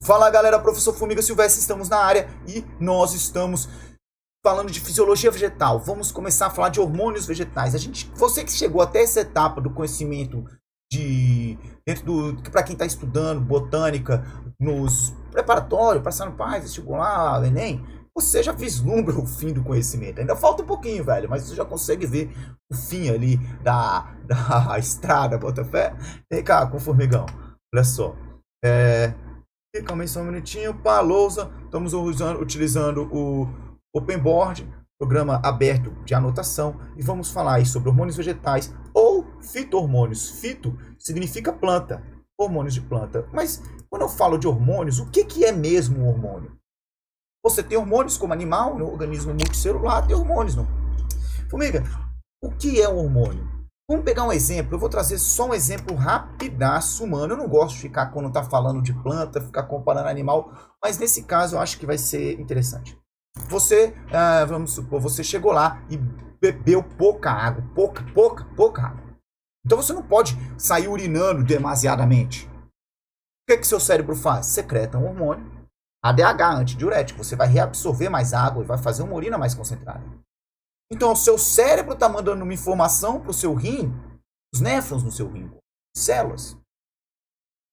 Fala galera, professor Formiga Silvestre, estamos na área e nós estamos falando de fisiologia vegetal. Vamos começar a falar de hormônios vegetais. Você que chegou até essa etapa do conhecimento para quem está estudando botânica nos preparatórios, passando para vestibular, Enem, você já vislumbra o fim do conhecimento. Ainda falta um pouquinho, velho, mas você já consegue ver o fim ali da estrada, Botafé. Vem cá com o formigão. Olha só. Calma aí só um minutinho. Para a lousa, estamos utilizando o OpenBoard, programa aberto de anotação, e vamos falar aí sobre hormônios vegetais ou fito-hormônios. Fito significa planta, hormônios de planta. Mas quando eu falo de hormônios, o que é mesmo um hormônio? Você tem hormônios como animal, no organismo multicelular, tem hormônios. Não? Formiga, o que é um hormônio? Vamos pegar um exemplo, eu vou trazer só um exemplo rapidaço humano. Eu não gosto de ficar, quando tá falando de planta, ficar comparando animal, mas nesse caso eu acho que vai ser interessante. Você, vamos supor, você chegou lá e bebeu pouca água, pouca água. Então você não pode sair urinando demasiadamente. O que seu cérebro faz? Secreta um hormônio, ADH, antidiurético. Você vai reabsorver mais água e vai fazer uma urina mais concentrada. Então, o seu cérebro está mandando uma informação para o seu rim, os néfrons no seu rim, células.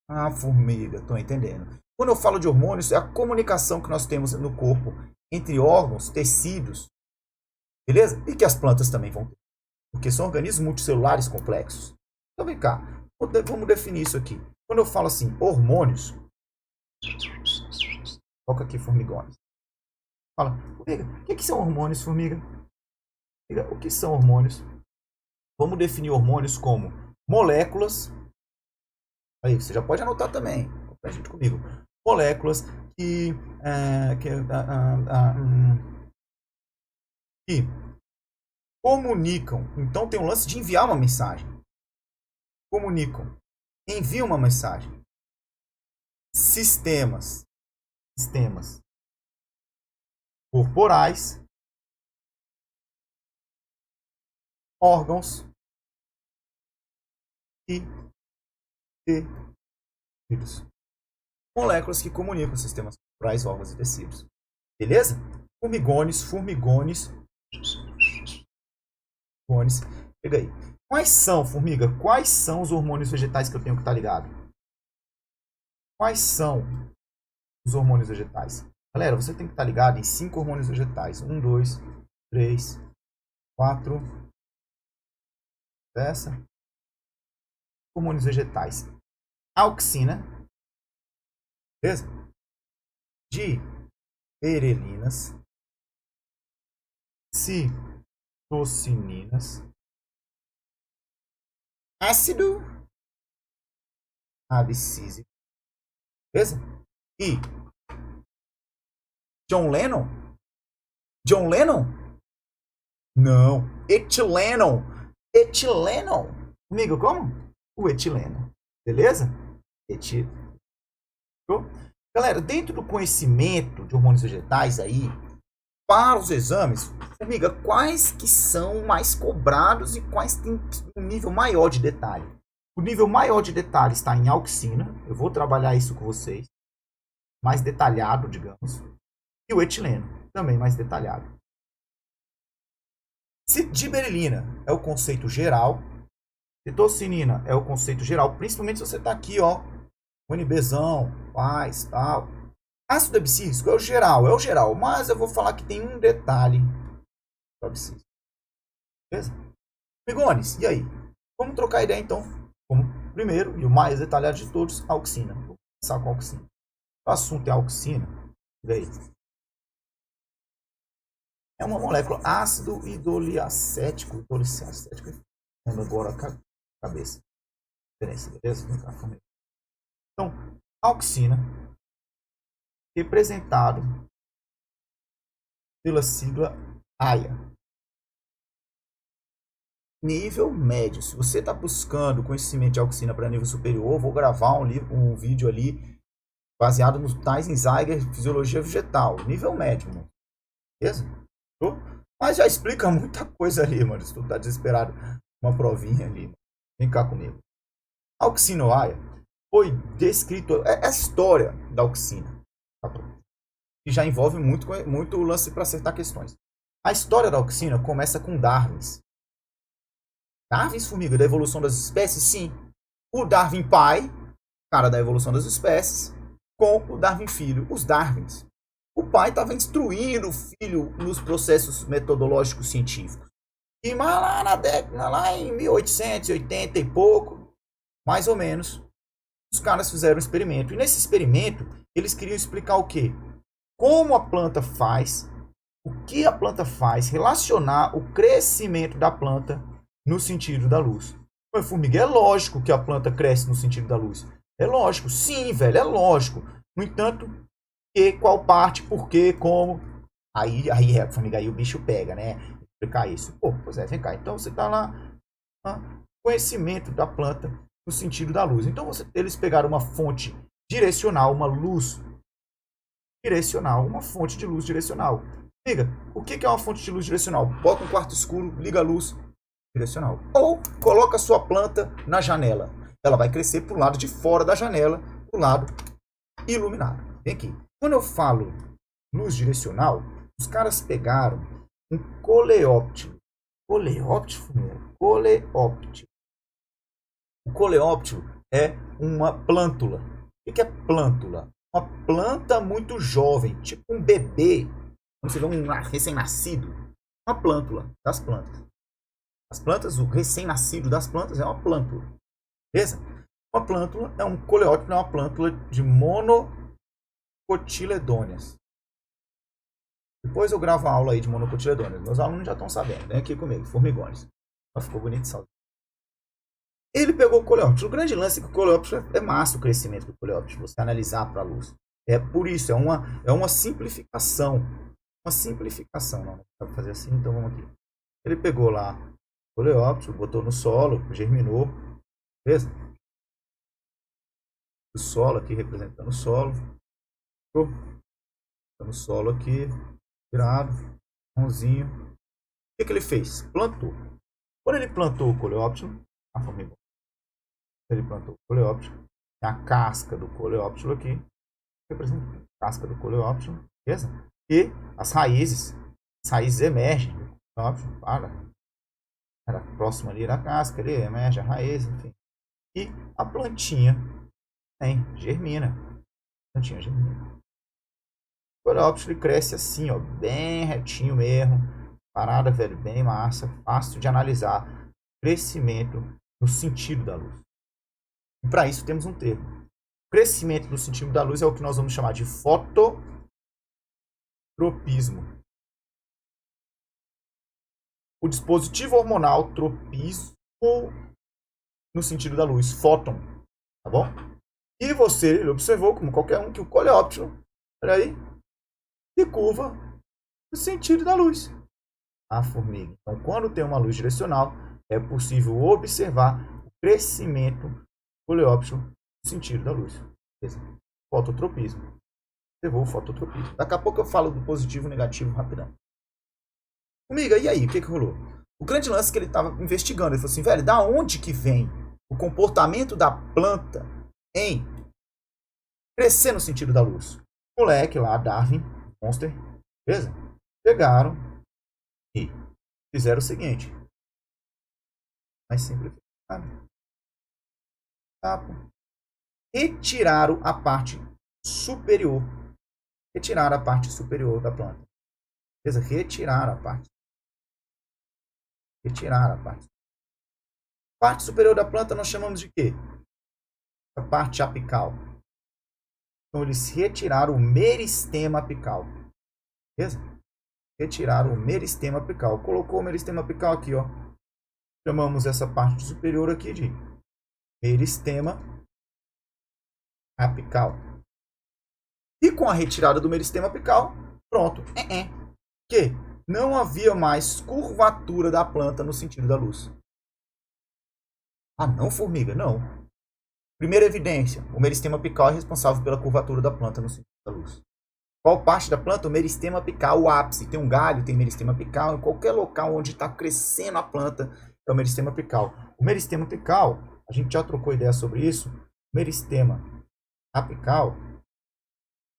Ah, formiga, estou entendendo. Quando eu falo de hormônios, é a comunicação que nós temos no corpo entre órgãos, tecidos, beleza? E que as plantas também vão ter, porque são organismos multicelulares complexos. Então, vem cá, vamos definir isso aqui. Quando eu falo assim, hormônios, toca aqui, formigões. Fala, formiga, o que são hormônios, formiga? O que são hormônios? Vamos definir hormônios como moléculas. Aí, você já pode anotar também, junto comigo. Moléculas que comunicam. Então tem um lance de enviar uma mensagem. Comunicam. Enviam uma mensagem. Sistemas corporais, órgãos e tecidos. Moléculas que comunicam sistemas corporais, órgãos e tecidos. Beleza? Formigões. Pega aí. Quais são, formiga? Quais são os hormônios vegetais que eu tenho que estar ligado? Quais são os hormônios vegetais? Galera, você tem que estar ligado em 5 hormônios vegetais. 1, 2, 3, 4. Essa. Hormônios vegetais. Auxina. Beleza? Giberelinas. Citocininas. Ácido abscísico. Beleza? E John Lennon? John Lennon? Não. Etileno. Amigo, como? O etileno. Beleza? Galera, dentro do conhecimento de hormônios vegetais aí, para os exames, amiga, quais que são mais cobrados e quais têm um nível maior de detalhe? O nível maior de detalhe está em auxina. Eu vou trabalhar isso com vocês. Mais detalhado, digamos. E o etileno, também mais detalhado. Giberelina é o conceito geral. Citocinina é o conceito geral, principalmente se você está aqui, ó, UNBzão, paz, tal. Ácido abscísico é o geral, mas eu vou falar que tem um detalhe do abscísico. Beleza? Migones, e aí? Vamos trocar ideia então. Como primeiro e o mais detalhado de todos, a auxina. Vou começar com a auxina. O assunto é a auxina. E aí? É uma molécula ácido idoliacético. Lembra agora a cabeça. Diferença, beleza? Então, auxina, representado pela sigla AIA. Nível médio. Se você está buscando conhecimento de auxina para nível superior, eu vou gravar um vídeo ali baseado nos Tyson-Zeiger Fisiologia Vegetal. Nível médio, mano. Beleza? Mas já explica muita coisa ali, mano. Se tu tá desesperado, uma provinha ali. Vem cá comigo. Auxina ou AIA foi descrito a história da auxina, que já envolve muito o lance para acertar questões. A história da auxina começa com Darwins. Darwins, formiga, da evolução das espécies, sim. O Darwin pai, cara da evolução das espécies, com o Darwin filho, os Darwins. O pai estava instruindo o filho nos processos metodológicos científicos. E lá na década, lá em 1880 e pouco, mais ou menos, os caras fizeram um experimento. E nesse experimento, eles queriam explicar o quê? Como a planta faz, o que a planta faz, relacionar o crescimento da planta no sentido da luz. Mas, formiga, é lógico que a planta cresce no sentido da luz. É lógico, sim, velho, é lógico. No entanto, que, qual parte, por quê, como. Aí, formiga, aí o bicho pega, né? Explicar isso. Pô, pois é, vem cá. Então você tá lá, conhecimento da planta no sentido da luz. Então eles pegaram uma fonte direcional, uma luz direcional, uma fonte de luz direcional. Liga, o que é uma fonte de luz direcional? Bota um quarto escuro, liga a luz direcional. Ou coloca a sua planta na janela. Ela vai crescer para o lado de fora da janela, para o lado iluminado. Vem aqui. Quando eu falo luz direcional, os caras pegaram um coleóptero. Coleóptero? Coleóptero. O coleóptero é uma plântula. O que é plântula? Uma planta muito jovem, tipo um bebê. Quando você vê um recém-nascido, uma plântula das plantas. As plantas, o recém-nascido das plantas é uma plântula. Beleza? Uma plântula é um coleóptero, é uma plântula de monocotiledôneas. Depois eu gravo a aula aí de monocotiledôneas. Meus alunos já estão sabendo. Vem aqui comigo, formigões. Mas ficou bonito e saudável. Ele pegou o coleóptero. O grande lance é que o coleóptero é massa o crescimento do coleóptero. Você analisar para a luz. É por isso, é uma simplificação. Uma simplificação. Não dá para fazer assim, então vamos aqui. Ele pegou lá o coleóptero, botou no solo, germinou. Beleza? O solo aqui representando o solo. No solo aqui, virado, mãozinho. O que ele fez? Plantou. Quando ele plantou o coleóptero, ele plantou o coleóptero, tem a casca do coleóptero aqui, representa a casca do coleóptero, beleza? E as raízes emergem do coleóptero, era próximo ali da casca, ali emerge a raiz, enfim. E a plantinha germina. A plantinha germina. O coleóptero cresce assim, ó, bem retinho mesmo. Parada, velho, bem massa, fácil de analisar. Crescimento no sentido da luz. E para isso temos um termo. O crescimento no sentido da luz é o que nós vamos chamar de fototropismo. O dispositivo hormonal tropismo no sentido da luz, fóton, tá bom? E você observou, como qualquer um, que o coleóptero, olha aí, se curva no sentido da luz. A formiga. Então, quando tem uma luz direcional, é possível observar o crescimento do coleóptero no sentido da luz. Beleza? Fototropismo. Observou o fototropismo. Daqui a pouco eu falo do positivo e negativo rapidão. Formiga, e aí? O que rolou? O grande lance que ele estava investigando, ele falou assim, velho, da onde que vem o comportamento da planta em crescer no sentido da luz? O moleque lá, Darwin, Monster, beleza? Pegaram e fizeram o seguinte. Mais simplificado. Retiraram a parte superior. Retiraram a parte superior da planta. Beleza? Retiraram a parte. Retiraram a parte. Parte superior da planta nós chamamos de quê? A parte apical. Então eles retiraram o meristema apical. Beleza? Retiraram o meristema apical. Colocou o meristema apical aqui, ó. Chamamos essa parte superior aqui de meristema apical. E com a retirada do meristema apical, pronto. Que não havia mais curvatura da planta no sentido da luz. Ah, não, formiga? Não. Primeira evidência. O meristema apical é responsável pela curvatura da planta no sentido da luz. Qual parte da planta? O meristema apical, o ápice. Tem um galho, tem meristema apical. Em qualquer local onde está crescendo a planta, é o meristema apical. O meristema apical, a gente já trocou ideia sobre isso. meristema apical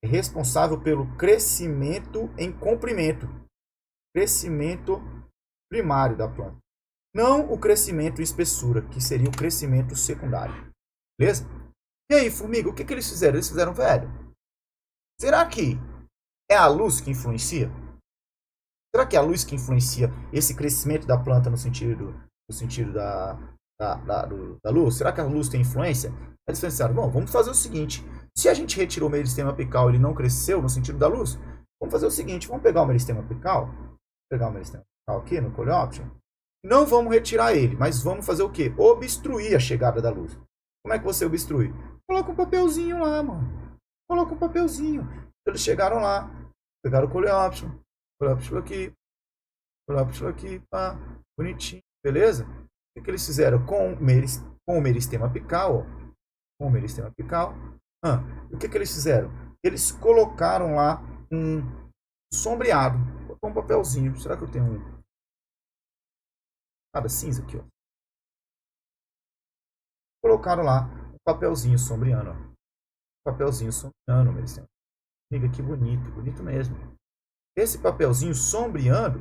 é responsável pelo crescimento em comprimento, crescimento primário da planta. Não o crescimento em espessura, que seria o crescimento secundário. Beleza? E aí, formiga, o que eles fizeram? Eles fizeram, velho, será que é a luz que influencia? Será que é a luz que influencia esse crescimento da planta no sentido da luz? Será que a luz tem influência? Eles pensaram, bom, vamos fazer o seguinte. Se a gente retirou o meristema apical e ele não cresceu no sentido da luz, vamos fazer o seguinte. Vamos pegar o meristema apical. Pegar o meristema apical aqui no coleóptero. Não vamos retirar ele, mas vamos fazer o quê? Obstruir a chegada da luz. Como é que você obstrui? Coloca um papelzinho lá, mano. Coloca um papelzinho. Eles chegaram lá, pegaram o coleóptero aqui, pá, bonitinho, beleza? O que eles fizeram com o meristema apical? Ó, com o meristema apical. O que eles fizeram? Eles colocaram lá um sombreado. Botou um papelzinho. Será que eu tenho um? Nada cinza aqui, ó. Colocaram lá um papelzinho sombreando, ó. Papelzinho sombreando, meristema. Amiga, que bonito, bonito mesmo. Esse papelzinho sombreando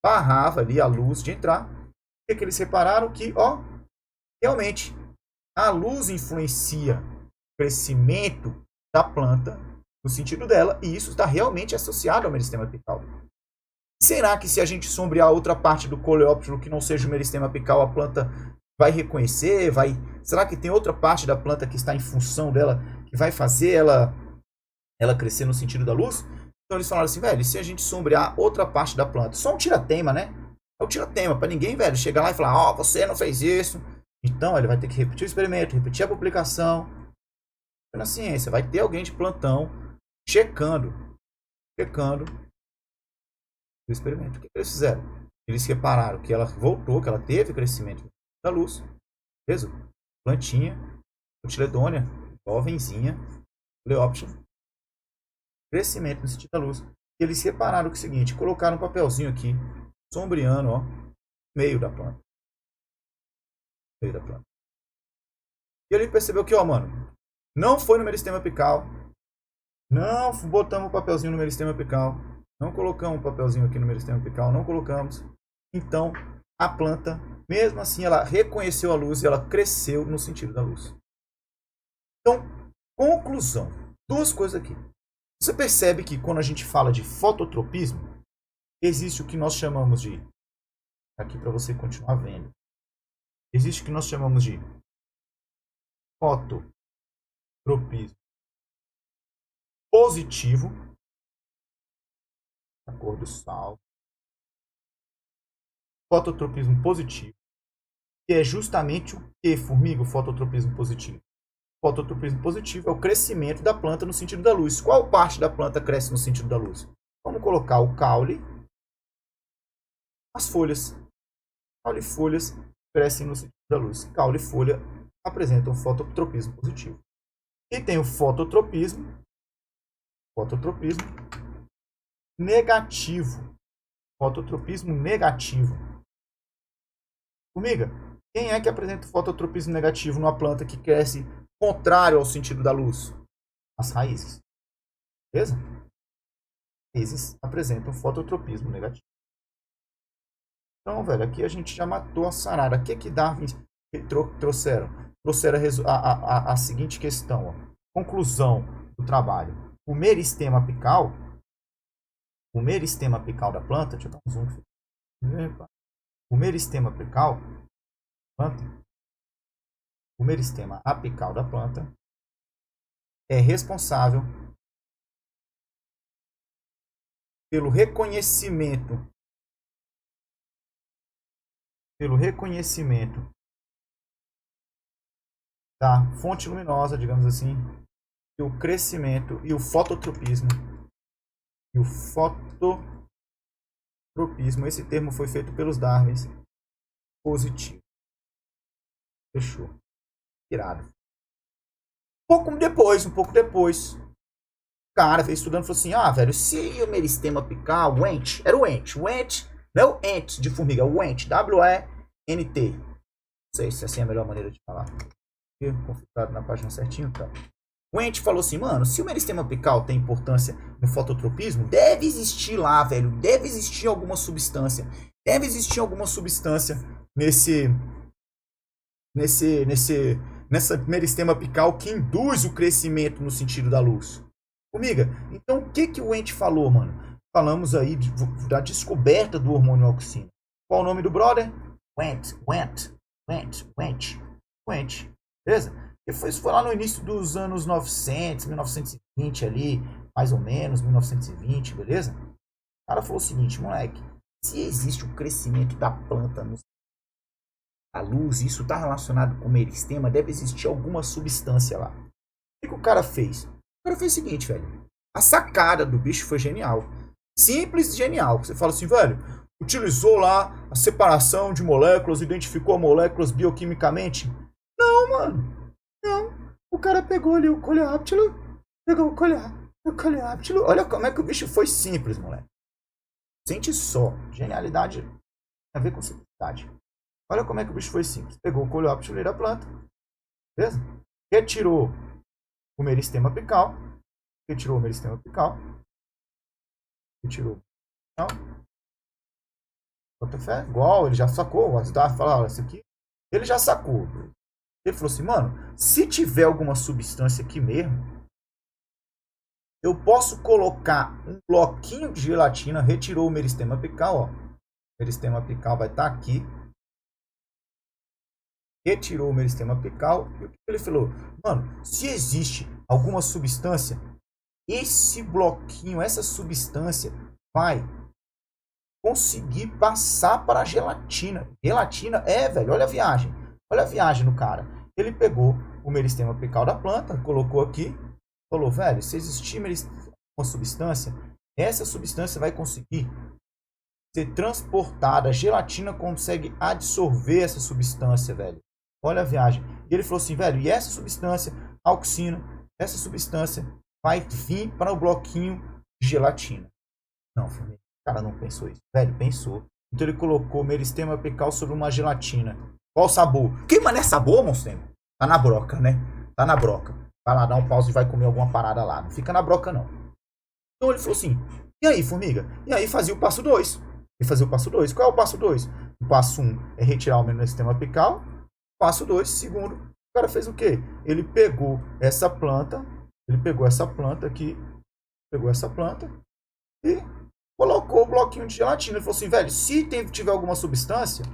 barrava ali a luz de entrar. O que eles repararam? Que, ó, realmente, a luz influencia o crescimento da planta no sentido dela, e isso está realmente associado ao meristema apical. Será que se a gente sombrear outra parte do coleóptero que não seja o meristema apical, a planta vai reconhecer? Será que tem outra parte da planta que está em função dela, que vai fazer ela crescer no sentido da luz? Então eles falaram assim, velho, e se a gente sombrear outra parte da planta? Só um tira-tema, né? É o tira-tema, para ninguém, velho, chegar lá e falar, ó, você não fez isso. Então ele vai ter que repetir o experimento, repetir a publicação. Na ciência, vai ter alguém de plantão checando o experimento. O que eles fizeram? Eles repararam que ela voltou, que ela teve crescimento da luz. Beleza? Plantinha, cotiledônia, jovenzinha, coleóptero. Crescimento no sentido da luz. E eles repararam que é o seguinte, colocaram um papelzinho aqui, sombreando, ó, meio da planta. Meio da planta. E ele percebeu que, ó, mano, não foi no meristema apical, não botamos o papelzinho no meristema apical, não colocamos o papelzinho aqui no meristema apical, não colocamos. Então, a planta, mesmo assim, ela reconheceu a luz e ela cresceu no sentido da luz. Então, conclusão. Duas coisas aqui. Você percebe que quando a gente fala de fototropismo, existe o que nós chamamos de... Aqui para você continuar vendo. Existe o que nós chamamos de fototropismo positivo. A cor do sal. Fototropismo positivo. Que é justamente o que, formiga, o fototropismo positivo? O fototropismo positivo é o crescimento da planta no sentido da luz. Qual parte da planta cresce no sentido da luz? Vamos colocar o caule, as folhas. Caule e folhas crescem no sentido da luz. Caule e folha apresentam fototropismo positivo. E tem o fototropismo negativo. Fototropismo negativo. Formiga, quem é que apresenta o fototropismo negativo numa planta que cresce contrário ao sentido da luz? As raízes. Beleza? Raízes apresentam fototropismo negativo. Então, velho, aqui a gente já matou a sarada. O que Darwin trouxeram? Trouxeram a seguinte questão. Ó. Conclusão do trabalho. O meristema apical da planta, deixa eu dar um zoom aqui. O meristema apical da planta é responsável pelo reconhecimento da fonte luminosa, digamos assim, e o crescimento e o fototropismo. Esse termo foi feito pelos Darwins. Positivo. Fechou. Irado. Um pouco depois, o cara veio estudando e falou assim, velho, se o meristema apical, o Wnt, era o Wnt, não é o Ent de formiga, é o Wnt, W-E-N-T. Não sei se assim é a melhor maneira de falar. configurado na página certinho, tá? O Ent falou assim, mano, se o meristema apical tem importância no fototropismo, deve existir lá, velho, deve existir alguma substância. Deve existir alguma substância nessa meristema apical que induz o crescimento no sentido da luz. Formiga, então o que o Ent falou, mano? Falamos aí da descoberta do hormônio auxina. Qual o nome do brother? Went. Beleza? Isso foi lá no início dos anos 900, 1920 ali, mais ou menos, 1920, beleza? O cara falou o seguinte, moleque, se existe o crescimento da planta a luz, isso está relacionado com o meristema, deve existir alguma substância lá. O que o cara fez? O cara fez o seguinte, velho. A sacada do bicho foi genial. Simples e genial. Você fala assim, velho, utilizou lá a separação de moléculas, identificou moléculas bioquimicamente? Não, mano. Não. O cara pegou ali o coleóptilo, olha como é que o bicho foi simples, moleque. Sente só. Genialidade tem a ver com simplicidade. Olha como é que o bicho foi simples. Pegou o coleóptilo da planta. Beleza? Retirou o meristema apical. Bota fé. Igual, ele já sacou. O Asdar fala, isso aqui. Ele já sacou. Ele falou assim, mano, se tiver alguma substância aqui mesmo, eu posso colocar um bloquinho de gelatina, retirou o meristema apical, ó. O meristema apical vai estar aqui. Retirou o meristema apical. E o que ele falou? Mano, se existe alguma substância, esse bloquinho, essa substância vai conseguir passar para a gelatina. Gelatina velho, olha a viagem. Olha a viagem do cara. Ele pegou o meristema apical da planta, colocou aqui, falou, velho, se existir uma substância, essa substância vai conseguir ser transportada. A gelatina consegue absorver essa substância, velho. Olha a viagem. E ele falou assim, velho, e essa substância, auxina, essa substância vai vir para o bloquinho de gelatina. Não, o cara não pensou isso. Velho, pensou. Então ele colocou o meristema apical sobre uma gelatina. Qual o sabor? Que mané sabor, monstro? Tá na broca, né? Tá na broca. Vai lá, dá um pause e vai comer alguma parada lá. Não fica na broca, não. Então ele falou assim, e aí, formiga? E aí fazia o passo 2. E fazia o passo 2. Qual é o passo 2? O passo 1 é retirar o meristema apical. Passo 2, segundo, o cara fez o quê? Ele pegou essa planta aqui, e colocou o bloquinho de gelatina. Ele falou assim, velho, se tiver alguma substância,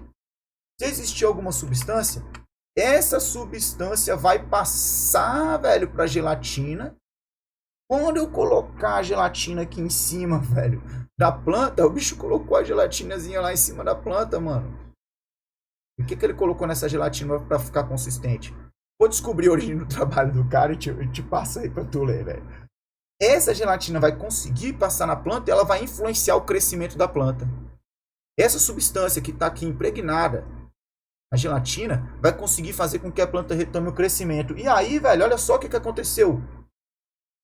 se existir alguma substância, essa substância vai passar, velho, para gelatina. Quando eu colocar a gelatina aqui em cima, velho, da planta, o bicho colocou a gelatinazinha lá em cima da planta, mano. O que ele colocou nessa gelatina para ficar consistente? Vou descobrir a origem do trabalho do cara e te passo aí para tu ler, velho. Essa gelatina vai conseguir passar na planta e ela vai influenciar o crescimento da planta. Essa substância que está aqui impregnada, a gelatina, vai conseguir fazer com que a planta retome o crescimento. E aí, velho, olha só o que aconteceu.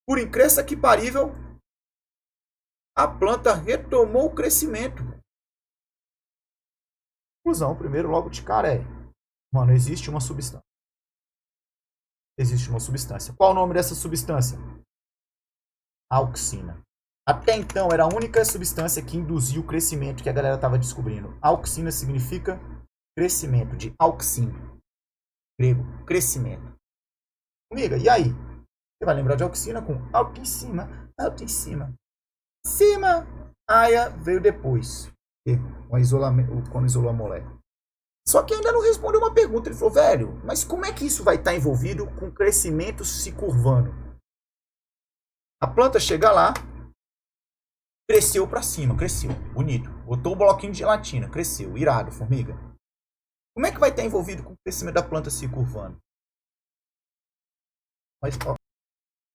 Por incrível que parível, a planta retomou o crescimento. Conclusão, primeiro, logo de cara mano, existe uma substância. Existe uma substância. Qual o nome dessa substância? Auxina. Até então, era a única substância que induzia o crescimento que a galera estava descobrindo. Auxina significa crescimento, de auxin. Grego, crescimento. Amiga, e aí? Você vai lembrar de auxina com alto em cima, alto em cima. Cima, aia veio depois. Quando isolou a molécula. Só que ainda não respondeu uma pergunta. Ele falou, velho, mas como é que isso vai estar envolvido com o crescimento se curvando? A planta chega lá, cresceu pra cima, cresceu, bonito. Botou o bloquinho de gelatina, cresceu, irado, formiga. Como é que vai estar envolvido com o crescimento da planta se curvando? Mas, ó.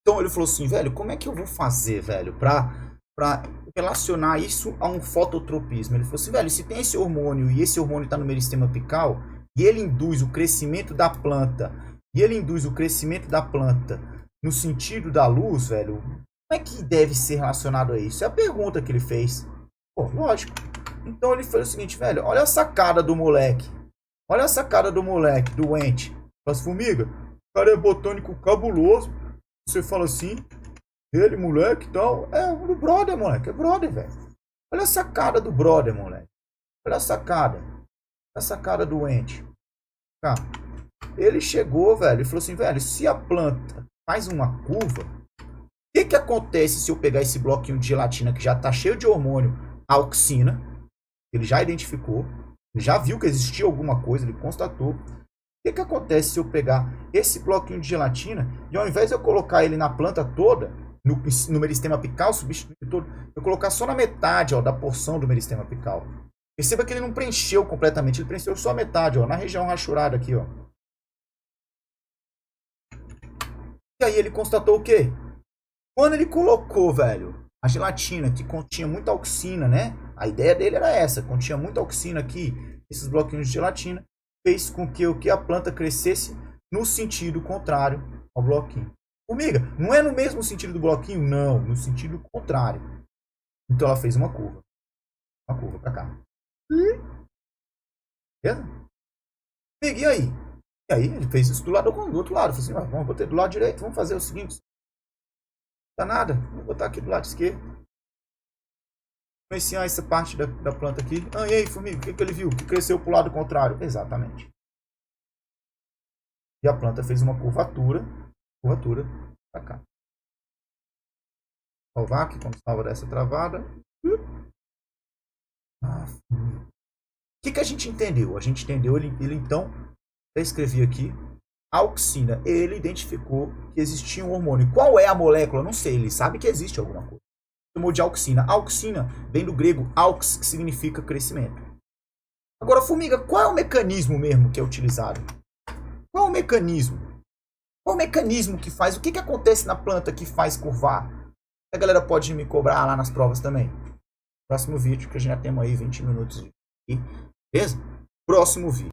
Então ele falou assim, velho, como é que eu vou fazer, velho, pra relacionar isso a um fototropismo? Ele falou assim, velho, se tem esse hormônio e esse hormônio está no meristema apical e ele induz o crescimento da planta no sentido da luz, velho, como é que deve ser relacionado a isso? É a pergunta que ele fez. Pô, lógico. Então ele fez o seguinte, velho, olha a sacada do moleque. Olha a sacada do moleque, do ente. As formigas, cara é botânico cabuloso. Você fala assim, ele, moleque e tal. É, o brother, moleque. É brother, velho. Olha a sacada do brother, moleque. Olha a sacada. Olha a sacada doente. Tá. Ele chegou, velho, e falou assim, velho, se a planta faz uma curva, o que acontece se eu pegar esse bloquinho de gelatina que já tá cheio de hormônio, auxina, ele já identificou, ele já viu que existia alguma coisa, ele constatou. O que acontece se eu pegar esse bloquinho de gelatina e ao invés de eu colocar ele na planta toda, no meristema apical, substituir todo, eu colocar só na metade, ó, da porção do meristema apical. Perceba que ele não preencheu completamente, ele preencheu só a metade, ó, na região rachurada aqui, ó. E aí ele constatou o quê? Quando ele colocou, velho, a gelatina que continha muita auxina, né? A ideia dele era essa, continha muita auxina aqui, esses bloquinhos de gelatina, fez com que a planta crescesse no sentido contrário ao bloquinho. Formiga, não é no mesmo sentido do bloquinho? Não, no sentido contrário. Então ela fez uma curva pra cá. Beleza? E aí? E aí ele fez isso do outro lado. Falei assim, vamos botar do lado direito, vamos fazer o seguinte. Não dá nada, vou botar aqui do lado esquerdo. Iniciar essa parte da planta aqui. Ah, e aí, formiga, o que ele viu? Que cresceu pro lado contrário. Exatamente. E a planta fez uma curvatura pra cá. Salvar aqui, como salva dessa travada. O que a gente entendeu? A gente entendeu, ele então, eu escrevi aqui, auxina. Ele identificou que existia um hormônio. Qual é a molécula? Não sei, ele sabe que existe alguma coisa. Chamou de auxina. Auxina vem do grego aux, que significa crescimento. Agora, formiga, qual é o mecanismo mesmo que é utilizado? Qual é o mecanismo? Qual é o mecanismo que faz? O que acontece na planta que faz curvar? A galera pode me cobrar lá nas provas também. Próximo vídeo, que a gente já temos aí 20 minutos de... Beleza? Próximo vídeo.